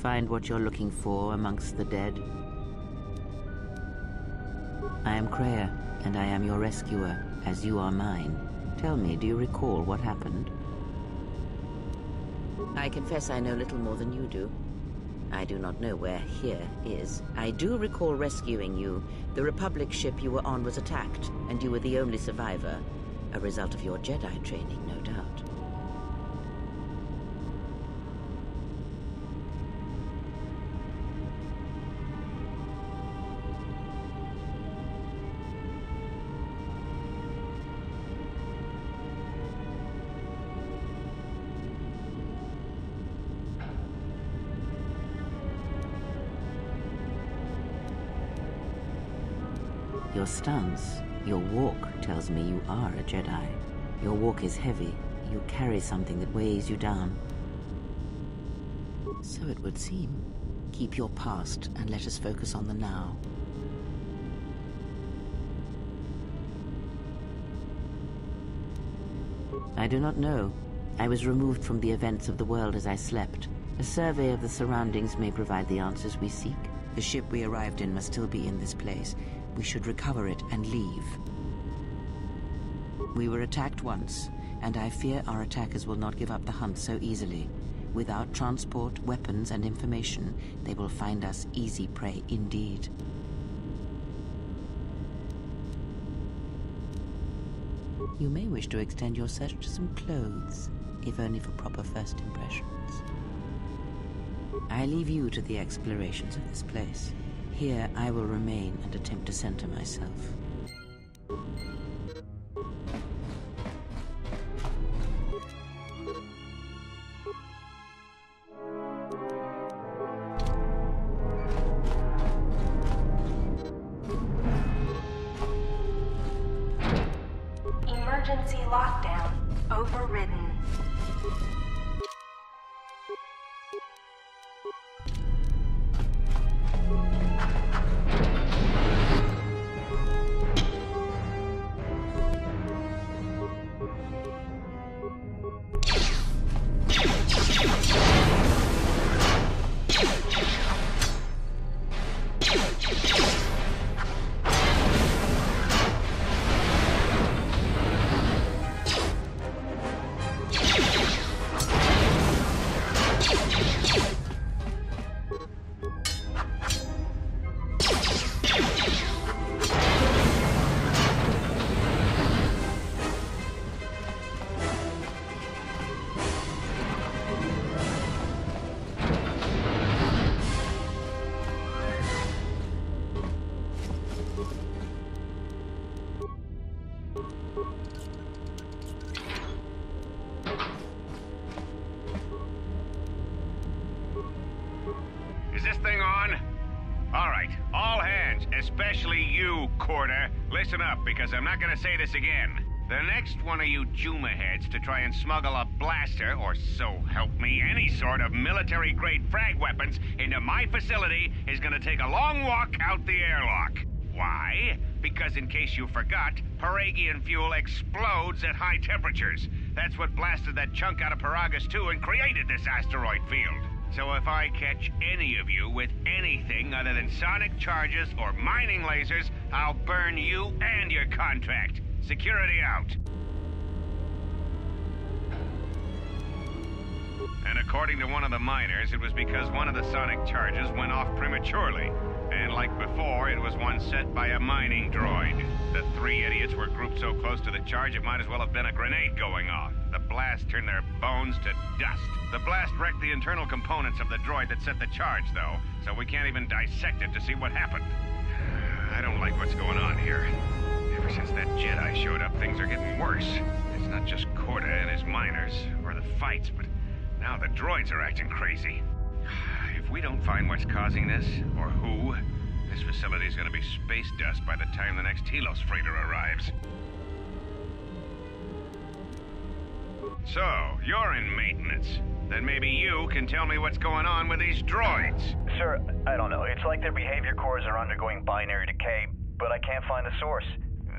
Find what you're looking for amongst the dead. I am Kreia, and I am your rescuer, as you are mine. Tell me, do you recall what happened? I confess I know little more than you do. I do not know where here is. I do recall rescuing you. The Republic ship you were on was attacked, and you were the only survivor. A result of your Jedi training, no doubt. Your stance, your walk tells me you are a Jedi. Your walk is heavy. You carry something that weighs you down. So it would seem. Keep your past and let us focus on the now. I do not know. I was removed from the events of the world as I slept. A survey of the surroundings may provide the answers we seek. The ship we arrived in must still be in this place. We should recover it and leave. We were attacked once, and I fear our attackers will not give up the hunt so easily. Without transport, weapons, and information, they will find us easy prey indeed. You may wish to extend your search to some clothes, if only for proper first impressions. I leave you to the explorations of this place. Here, I will remain and attempt to center myself. Emergency lockdown overridden. Is this thing on? All right, all hands, especially you, KOTOR. Listen up, because I'm not gonna say this again. The next one of you Juma heads to try and smuggle a blaster, or so help me, any sort of military-grade frag weapons into my facility is gonna take a long walk out the airlock. Why? Because in case you forgot, Paragian fuel explodes at high temperatures. That's what blasted that chunk out of Paragus 2 and created this asteroid field. So if I catch any of you with anything other than sonic charges or mining lasers, I'll burn you and your contract. Security out. And according to one of the miners, it was because one of the sonic charges went off prematurely. And like before, it was one set by a mining droid. The three idiots were grouped so close to the charge, it might as well have been a grenade going off. The blast turned their bones to dust. The blast wrecked the internal components of the droid that set the charge, though, so we can't even dissect it to see what happened. I don't like what's going on here. Ever since that Jedi showed up, things are getting worse. It's not just KOTOR and his miners, or the fights, but now the droids are acting crazy. If we don't find what's causing this, or who, this facility's gonna be space dust by the time the next Telos freighter arrives. So, you're in maintenance. Then maybe you can tell me what's going on with these droids. Sir, I don't know. It's like their behavior cores are undergoing binary decay, but I can't find the source.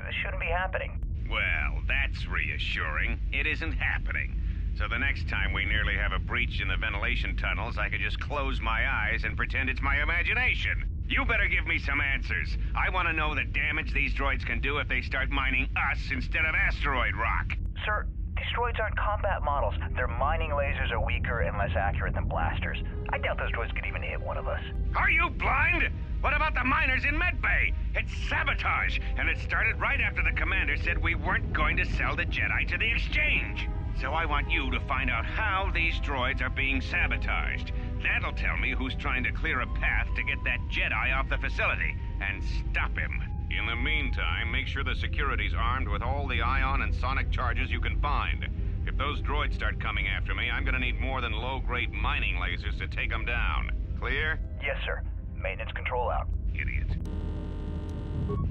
This shouldn't be happening. Well, that's reassuring. It isn't happening. So the next time we nearly have a breach in the ventilation tunnels, I could just close my eyes and pretend it's my imagination. You better give me some answers. I want to know the damage these droids can do if they start mining us instead of asteroid rock. Sir, these droids aren't combat models. Their mining lasers are weaker and less accurate than blasters. I doubt those droids could even hit one of us. Are you blind? What about the miners in Medbay? It's sabotage, and it started right after the commander said we weren't going to sell the Jedi to the exchange. So I want you to find out how these droids are being sabotaged. That'll tell me who's trying to clear a path to get that Jedi off the facility, and stop him. In the meantime, make sure the security's armed with all the ion and sonic charges you can find. If those droids start coming after me, I'm gonna need more than low-grade mining lasers to take them down. Clear? Yes, sir. Maintenance control out. Idiot.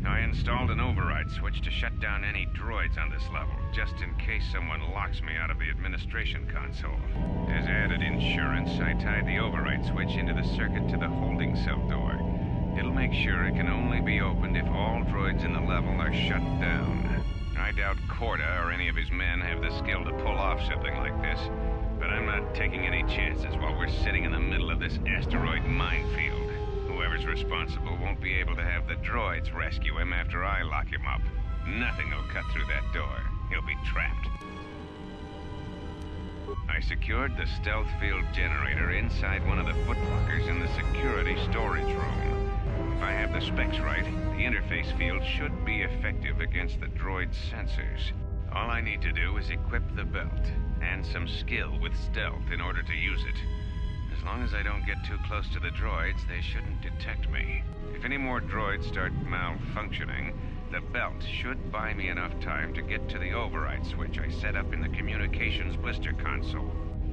I installed an override switch to shut down any droids on this level, just in case someone locks me out of the administration console. As added insurance, I tied the override switch into the circuit to the holding cell door. It'll make sure it can only be opened if all droids in the level are shut down. I doubt Korta or any of his men have the skill to pull off something like this, but I'm not taking any chances while we're sitting in the middle of this asteroid minefield. Whoever's responsible won't be able to have the droids rescue him after I lock him up. Nothing will cut through that door. He'll be trapped. I secured the stealth field generator inside one of the footlockers in the security storage room. If I have the specs right, the interface field should be effective against the droid's sensors. All I need to do is equip the belt, and some skill with stealth in order to use it. As long as I don't get too close to the droids, they shouldn't detect me. If any more droids start malfunctioning, the belt should buy me enough time to get to the override switch I set up in the communications blister console.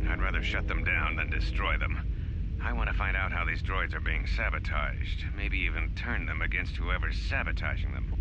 I'd rather shut them down than destroy them. I want to find out how these droids are being sabotaged, maybe even turn them against whoever's sabotaging them.